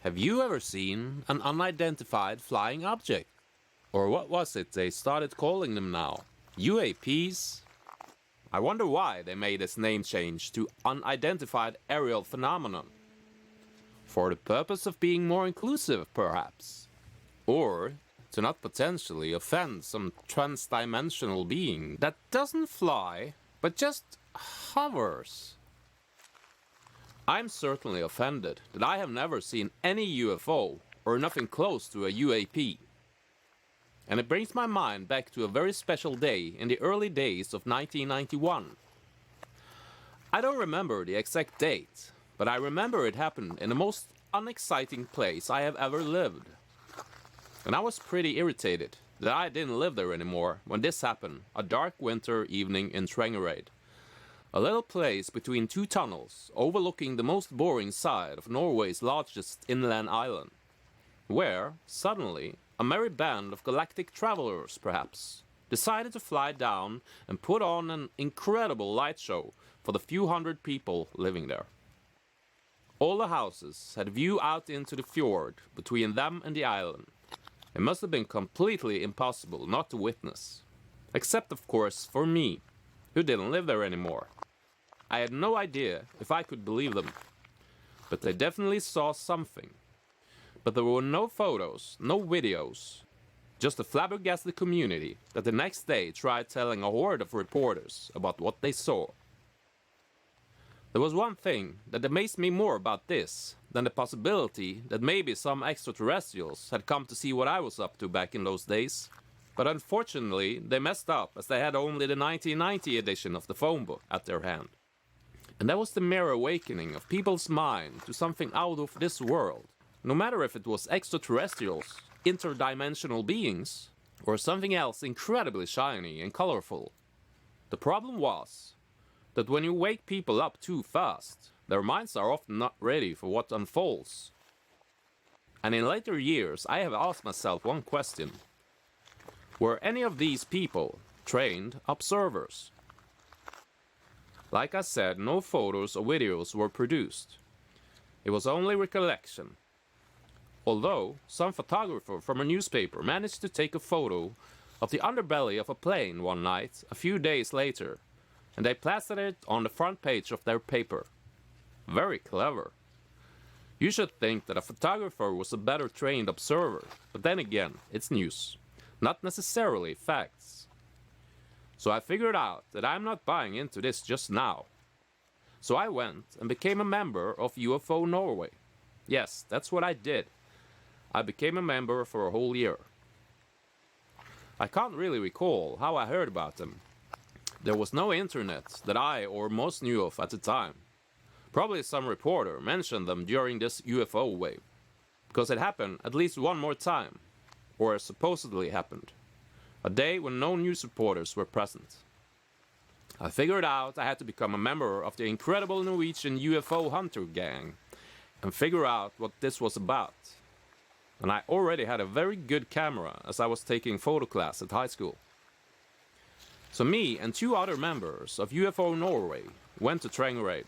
Have you ever seen an unidentified flying object? Or what was it they started calling them now? UAPs? I wonder why they made its name change to Unidentified Aerial Phenomenon. For the purpose of being more inclusive, perhaps. Or to not potentially offend some transdimensional being that doesn't fly, but just hovers. I'm certainly offended that I have never seen any UFO or nothing close to a UAP. And it brings my mind back to a very special day in the early days of 1991. I don't remember the exact date, but I remember it happened in the most unexciting place I have ever lived. And I was pretty irritated that I didn't live there anymore when this happened, a dark winter evening in Trengereid. A little place between two tunnels overlooking the most boring side of Norway's largest inland island, where, suddenly, a merry band of galactic travelers, perhaps, decided to fly down and put on an incredible light show for the few hundred people living there. All the houses had view out into the fjord between them and the island. It must have been completely impossible not to witness, except of course for me, who didn't live there anymore. I had no idea if I could believe them, but they definitely saw something. But there were no photos, no videos, just a flabbergasted community that the next day tried telling a horde of reporters about what they saw. There was one thing that amazed me more about this than the possibility that maybe some extraterrestrials had come to see what I was up to back in those days. But unfortunately, they messed up as they had only the 1990 edition of the phone book at their hand. And that was the mere awakening of people's mind to something out of this world. No matter if it was extraterrestrials, interdimensional beings, or something else incredibly shiny and colorful. The problem was that when you wake people up too fast, their minds are often not ready for what unfolds. And in later years, I have asked myself one question. Were any of these people trained observers? Like I said, no photos or videos were produced. It was only recollection. Although, some photographer from a newspaper managed to take a photo of the underbelly of a plane one night a few days later, and they plastered it on the front page of their paper. Very clever. You should think that a photographer was a better trained observer, but then again, it's news, not necessarily facts. So I figured out that I'm not buying into this just now. So I went and became a member of UFO Norway. Yes, that's what I did. I became a member for a whole year. I can't really recall how I heard about them. There was no internet that I or most knew of at the time. Probably some reporter mentioned them during this UFO wave, because it happened at least one more time, or supposedly happened. A day when no news reporters were present. I figured out I had to become a member of the incredible Norwegian UFO hunter gang and figure out what this was about. And I already had a very good camera as I was taking photo class at high school. So me and two other members of UFO Norway went to Trengereid,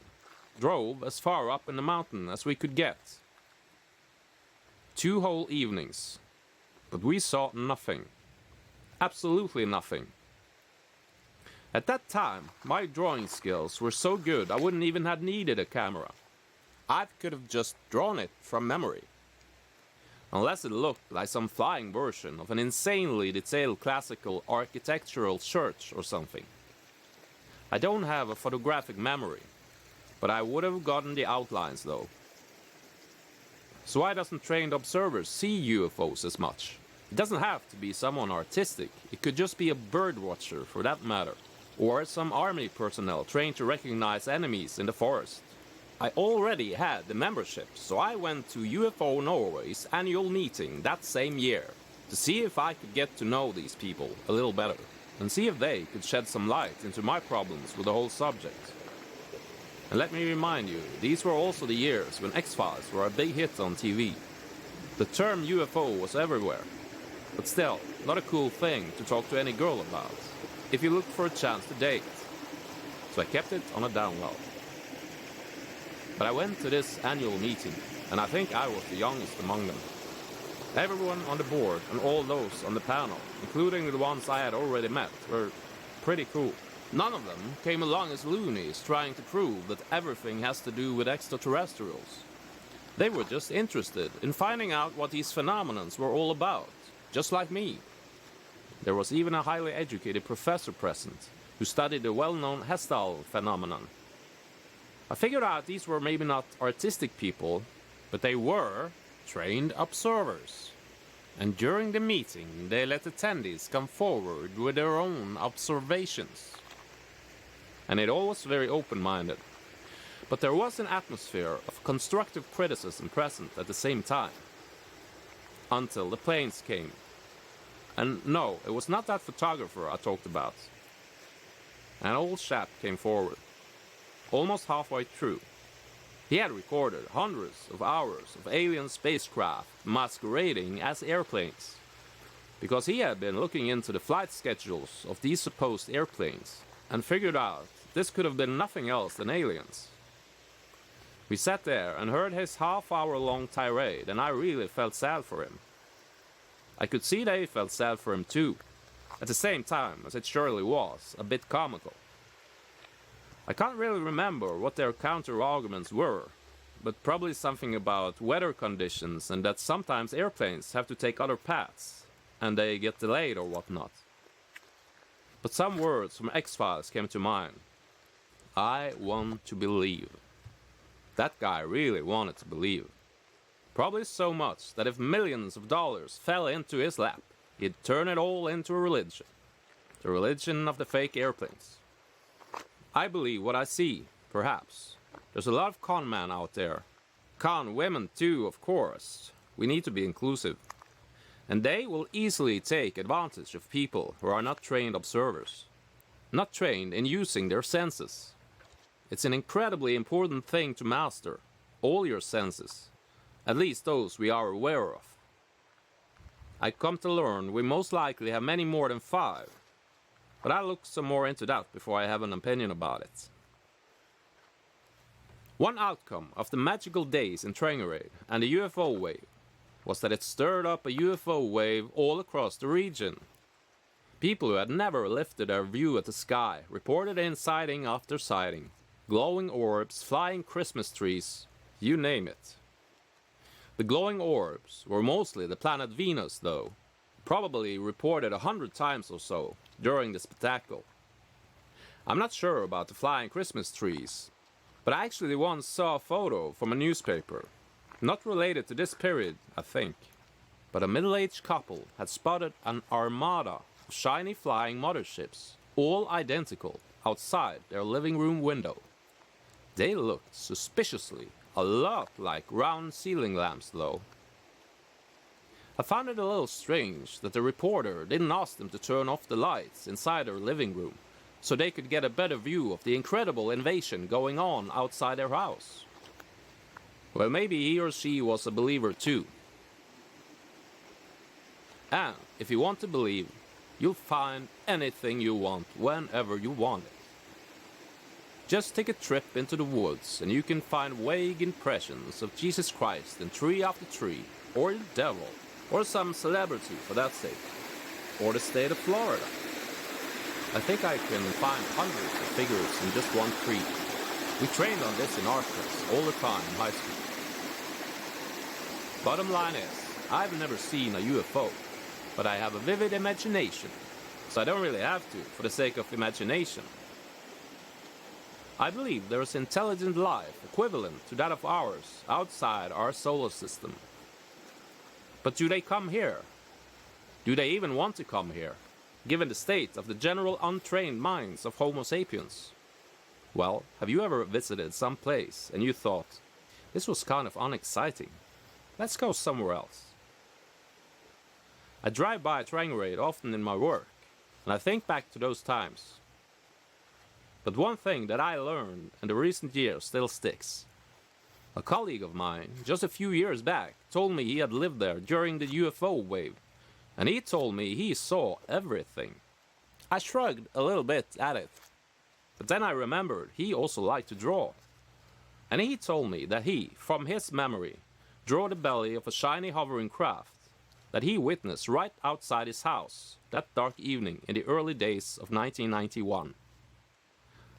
drove as far up in the mountain as we could get. 2 whole evenings, but we saw nothing. Absolutely nothing. At that time, my drawing skills were so good I wouldn't even have needed a camera. I could have just drawn it from memory. Unless it looked like some flying version of an insanely detailed classical architectural church or something. I don't have a photographic memory, but I would have gotten the outlines though. So why doesn't trained observers see UFOs as much? It doesn't have to be someone artistic, it could just be a bird watcher for that matter, or some army personnel trained to recognize enemies in the forest. I already had the membership, so I went to UFO Norway's annual meeting that same year to see if I could get to know these people a little better, and see if they could shed some light into my problems with the whole subject. And let me remind you, these were also the years when X-Files were a big hit on TV. The term UFO was everywhere. But still, not a cool thing to talk to any girl about, if you looked for a chance to date. So I kept it on a down low. But I went to this annual meeting, and I think I was the youngest among them. Everyone on the board and all those on the panel, including the ones I had already met, were pretty cool. None of them came along as loonies trying to prove that everything has to do with extraterrestrials. They were just interested in finding out what these phenomena were all about, just like me. There was even a highly educated professor present who studied the well-known Hessdal phenomenon. I figured out these were maybe not artistic people, but they were trained observers. And during the meeting, they let attendees come forward with their own observations. And it all was very open-minded. But there was an atmosphere of constructive criticism present at the same time. Until the planes came. And no, it was not that photographer I talked about. An old chap came forward, almost halfway through. He had recorded hundreds of hours of alien spacecraft masquerading as airplanes, because he had been looking into the flight schedules of these supposed airplanes and figured out this could have been nothing else than aliens. We sat there and heard his half-hour-long tirade, and I really felt sad for him. I could see they felt sad for him too, at the same time as it surely was a bit comical. I can't really remember what their counter-arguments were, but probably something about weather conditions and that sometimes airplanes have to take other paths, and they get delayed or whatnot. But some words from X-Files came to mind. I want to believe. That guy really wanted to believe. Probably so much that if millions of dollars fell into his lap, he'd turn it all into a religion. The religion of the fake airplanes. I believe what I see, perhaps. There's a lot of con men out there. Con women too, of course. We need to be inclusive. And they will easily take advantage of people who are not trained observers. Not trained in using their senses. It's an incredibly important thing to master. All your senses. At least those we are aware of. I come to learn we most likely have many more than 5. But I'll look some more into that before I have an opinion about it. One outcome of the magical days in Trangerade and the UFO wave was that it stirred up a UFO wave all across the region. People who had never lifted their view at the sky reported in sighting after sighting. Glowing orbs, flying Christmas trees, you name it. The glowing orbs were mostly the planet Venus, though, probably reported 100 times or so during the spectacle. I'm not sure about the flying Christmas trees, but I actually once saw a photo from a newspaper, not related to this period, I think, but a middle-aged couple had spotted an armada of shiny flying motherships, all identical, outside their living room window. They looked suspiciously a lot like round ceiling lamps, though. I found it a little strange that the reporter didn't ask them to turn off the lights inside their living room so they could get a better view of the incredible invasion going on outside their house. Well, maybe he or she was a believer too. And if you want to believe, you'll find anything you want whenever you want it. Just take a trip into the woods and you can find vague impressions of Jesus Christ in tree after tree, or the devil, or some celebrity for that sake, or the state of Florida. I think I can find hundreds of figures in just one tree. We trained on this in art class all the time in high school. Bottom line is, I've never seen a UFO, but I have a vivid imagination, so I don't really have to for the sake of imagination. I believe there is intelligent life equivalent to that of ours outside our solar system. But do they come here? Do they even want to come here, given the state of the general untrained minds of Homo sapiens? Well, have you ever visited some place and you thought, this was kind of unexciting. Let's go somewhere else. I drive by Trangerade often in my work, and I think back to those times. But one thing that I learned in the recent years still sticks. A colleague of mine, just a few years back, told me he had lived there during the UFO wave, and he told me he saw everything. I shrugged a little bit at it, but then I remembered he also liked to draw. And he told me that he, from his memory, drew the belly of a shiny hovering craft that he witnessed right outside his house that dark evening in the early days of 1991.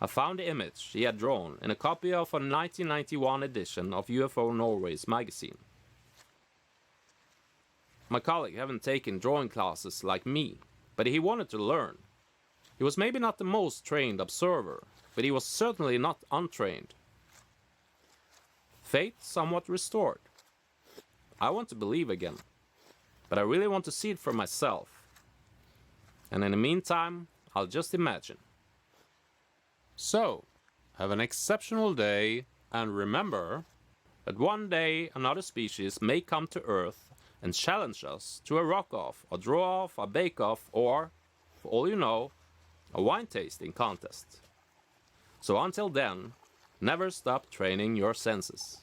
I found the image he had drawn in a copy of a 1991 edition of UFO Norway's magazine. My colleague hadn't taken drawing classes like me, but he wanted to learn. He was maybe not the most trained observer, but he was certainly not untrained. Faith somewhat restored. I want to believe again, but I really want to see it for myself. And in the meantime, I'll just imagine. So, have an exceptional day, and remember that one day another species may come to Earth and challenge us to a rock-off, a draw-off, a bake-off, or, for all you know, a wine tasting contest. So until then, never stop training your senses.